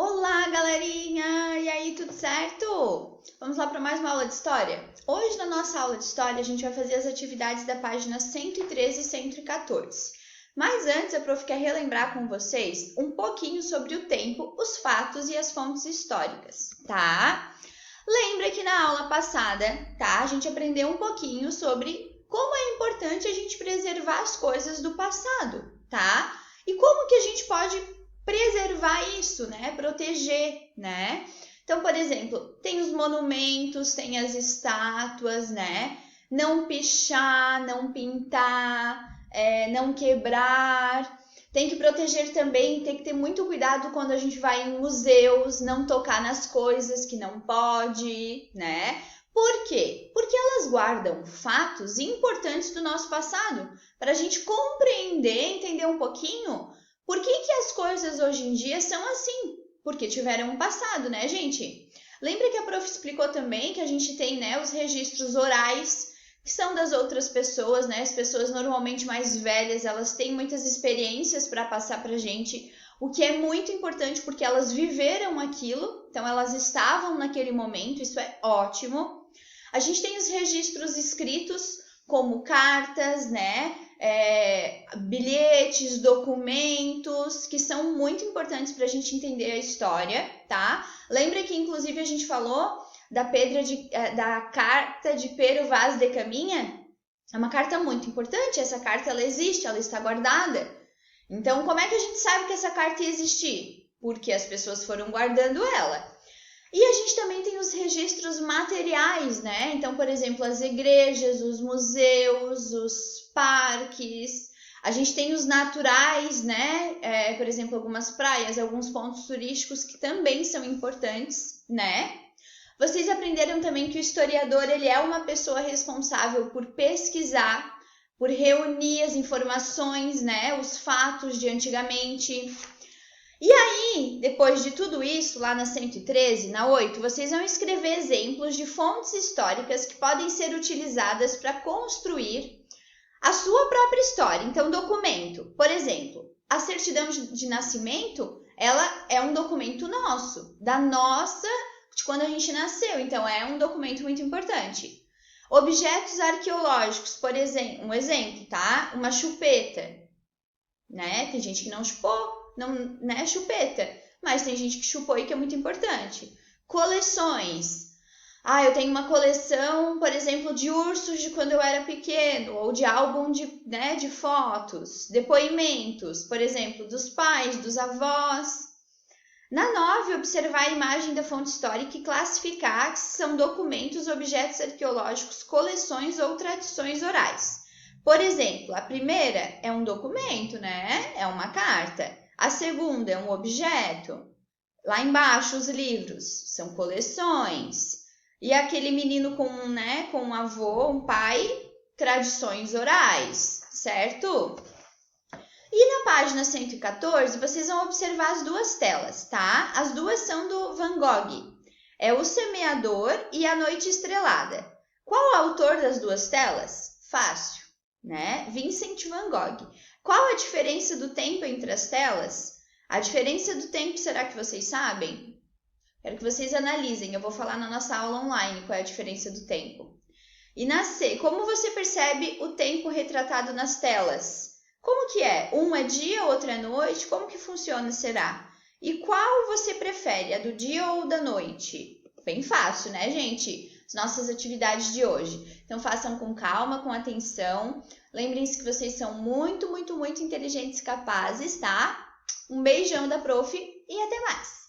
Olá, galerinha! E aí, tudo certo? Vamos lá para mais uma aula de história? Hoje, na nossa aula de história, a gente vai fazer as atividades da página 113 e 114. Mas antes, a prof quer relembrar com vocês um pouquinho sobre o tempo, os fatos e as fontes históricas, tá? Lembra que na aula passada, tá? A gente aprendeu um pouquinho sobre como é importante a gente preservar as coisas do passado, tá? E como que a gente pode preservar isso, né? Proteger, né? Então, por exemplo, tem os monumentos, tem as estátuas, né? Não pichar, não pintar, não quebrar. Tem que proteger também, tem que ter muito cuidado quando a gente vai em museus, não tocar nas coisas que não pode, né? Por quê? Porque elas guardam fatos importantes do nosso passado, para a gente compreender, entender um pouquinho por que as coisas hoje em dia são assim? Porque tiveram um passado, né, gente? Lembra que a prof explicou também que a gente tem, né, os registros orais, que são das outras pessoas, né? As pessoas normalmente mais velhas, elas têm muitas experiências para passar pra gente, o que é muito importante porque elas viveram aquilo, então elas estavam naquele momento, isso é ótimo. A gente tem os registros escritos, como cartas, né? Bilhetes, documentos, que são muito importantes para a gente entender a história, tá? Lembra que, inclusive, a gente falou da carta de Pero Vaz de Caminha? É uma carta muito importante, essa carta ela existe, ela está guardada. Então, como é que a gente sabe que essa carta ia existir? Porque as pessoas foram guardando ela. E a gente também tem os registros materiais, né? Então, por exemplo, as igrejas, os museus, os parques. A gente tem os naturais, né? Por exemplo, algumas praias, alguns pontos turísticos que também são importantes, né? Vocês aprenderam também que o historiador ele é uma pessoa responsável por pesquisar, por reunir as informações, né? Os fatos de antigamente. E aí, depois de tudo isso, lá na 113, na 8, vocês vão escrever exemplos de fontes históricas que podem ser utilizadas para construir a sua própria história. Então, documento. Por exemplo, a certidão de nascimento, ela é um documento nosso, de quando a gente nasceu. Então, é um documento muito importante. Objetos arqueológicos, por exemplo, um exemplo, tá? Uma chupeta, né? Tem gente que não chupou. Não, né, chupeta, mas tem gente que chupou e que é muito importante. Coleções. Eu tenho uma coleção, por exemplo, de ursos de quando eu era pequeno, ou de álbum de fotos. Depoimentos, por exemplo, dos pais, dos avós. Na 9, observar a imagem da fonte histórica e classificar se são documentos, objetos arqueológicos, coleções ou tradições orais. Por exemplo, a primeira é um documento, né? É uma carta. A segunda é um objeto. Lá embaixo, os livros são coleções. E aquele menino com um avô, um pai, tradições orais, certo? E na página 114, vocês vão observar as duas telas, tá? As duas são do Van Gogh. É O Semeador e A Noite Estrelada. Qual o autor das duas telas? Fácil, né? Vincent Van Gogh. Qual a diferença do tempo entre as telas? A diferença do tempo, será que vocês sabem? Quero que vocês analisem, eu vou falar na nossa aula online qual é a diferença do tempo. E na C, como você percebe o tempo retratado nas telas? Como que é? Um é dia, outro é noite? Como que funciona, será? E qual você prefere, a do dia ou da noite? Bem fácil, né, gente? As nossas atividades de hoje. Então, façam com calma, com atenção. Lembrem-se que vocês são muito, muito, muito inteligentes e capazes, tá? Um beijão da prof e até mais!